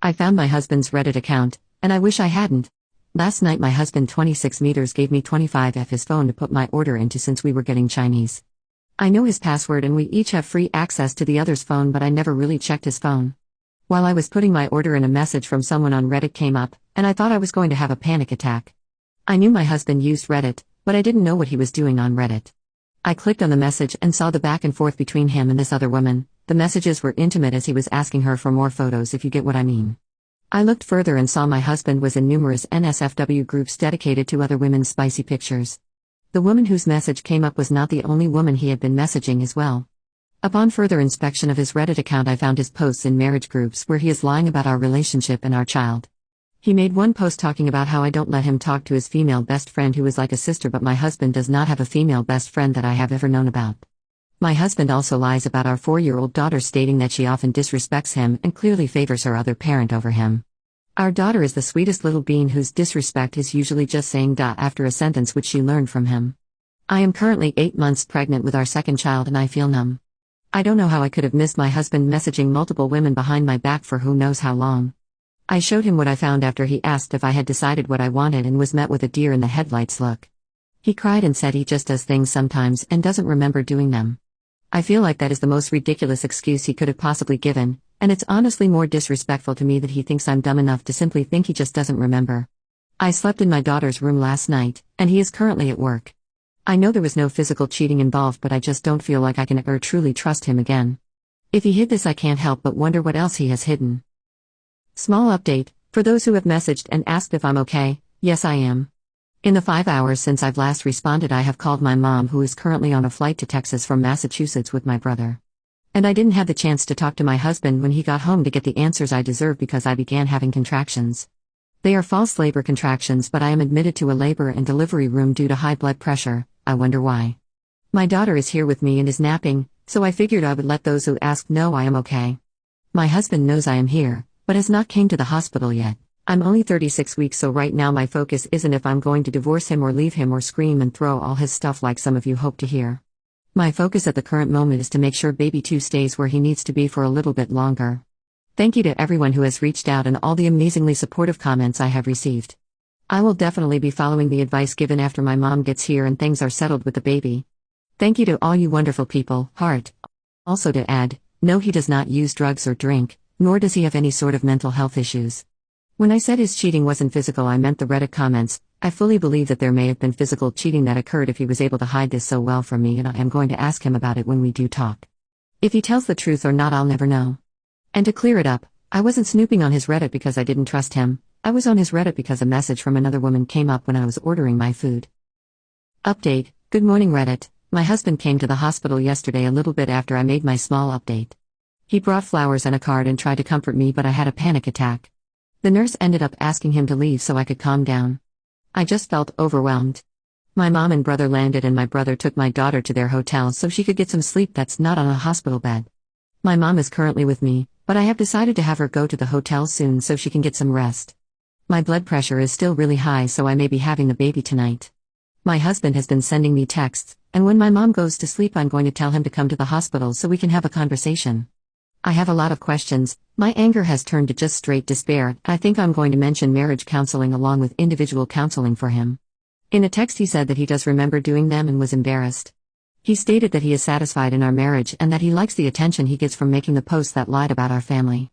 I found my husband's Reddit account, and I wish I hadn't. Last night my husband 26 meters gave me 25F his phone to put my order into since we were getting Chinese. I know his password and we each have free access to the other's phone, but I never really checked his phone. While I was putting my order in, a message from someone on Reddit came up, and I thought I was going to have a panic attack. I knew my husband used Reddit, but I didn't know what he was doing on Reddit. I clicked on the message and saw the back and forth between him and this other woman. The messages were intimate as he was asking her for more photos, if you get what I mean. I looked further and saw my husband was in numerous NSFW groups dedicated to other women's spicy pictures. The woman whose message came up was not the only woman he had been messaging as well. Upon further inspection of his Reddit account, I found his posts in marriage groups where he is lying about our relationship and our child. He made one post talking about how I don't let him talk to his female best friend who is like a sister, but my husband does not have a female best friend that I have ever known about. My husband also lies about our 4-year-old daughter, stating that she often disrespects him and clearly favors her other parent over him. Our daughter is the sweetest little bean whose disrespect is usually just saying "da" after a sentence, which she learned from him. I am currently 8 months pregnant with our second child and I feel numb. I don't know how I could have missed my husband messaging multiple women behind my back for who knows how long. I showed him what I found after he asked if I had decided what I wanted and was met with a deer in the headlights look. He cried and said he just does things sometimes and doesn't remember doing them. I feel like that is the most ridiculous excuse he could have possibly given, and it's honestly more disrespectful to me that he thinks I'm dumb enough to simply think he just doesn't remember. I slept in my daughter's room last night, and he is currently at work. I know there was no physical cheating involved, but I just don't feel like I can ever truly trust him again. If he hid this, I can't help but wonder what else he has hidden. Small update, for those who have messaged and asked if I'm okay, yes I am. In the 5 hours since I've last responded, I have called my mom, who is currently on a flight to Texas from Massachusetts with my brother. And I didn't have the chance to talk to my husband when he got home to get the answers I deserve because I began having contractions. They are false labor contractions, but I am admitted to a labor and delivery room due to high blood pressure. I wonder why. My daughter is here with me and is napping, so I figured I would let those who ask know I am okay. My husband knows I am here, but has not came to the hospital yet. I'm only 36 weeks, so right now my focus isn't if I'm going to divorce him or leave him or scream and throw all his stuff like some of you hope to hear. My focus at the current moment is to make sure baby 2 stays where he needs to be for a little bit longer. Thank you to everyone who has reached out and all the amazingly supportive comments I have received. I will definitely be following the advice given after my mom gets here and things are settled with the baby. Thank you to all you wonderful people, heart. Also to add, no, he does not use drugs or drink, nor does he have any sort of mental health issues. When I said his cheating wasn't physical, I meant the Reddit comments. I fully believe that there may have been physical cheating that occurred if he was able to hide this so well from me, and I am going to ask him about it when we do talk. If he tells the truth or not, I'll never know. And to clear it up, I wasn't snooping on his Reddit because I didn't trust him. I was on his Reddit because a message from another woman came up when I was ordering my food. Update, good morning Reddit. My husband came to the hospital yesterday a little bit after I made my small update. He brought flowers and a card and tried to comfort me, but I had a panic attack. The nurse ended up asking him to leave so I could calm down. I just felt overwhelmed. My mom and brother landed and my brother took my daughter to their hotel so she could get some sleep that's not on a hospital bed. My mom is currently with me, but I have decided to have her go to the hotel soon so she can get some rest. My blood pressure is still really high, so I may be having the baby tonight. My husband has been sending me texts, and when my mom goes to sleep I'm going to tell him to come to the hospital so we can have a conversation. I have a lot of questions. My anger has turned to just straight despair. I think I'm going to mention marriage counseling along with individual counseling for him. In a text he said that he does remember doing them and was embarrassed. He stated that he is satisfied in our marriage and that he likes the attention he gets from making the posts that lied about our family.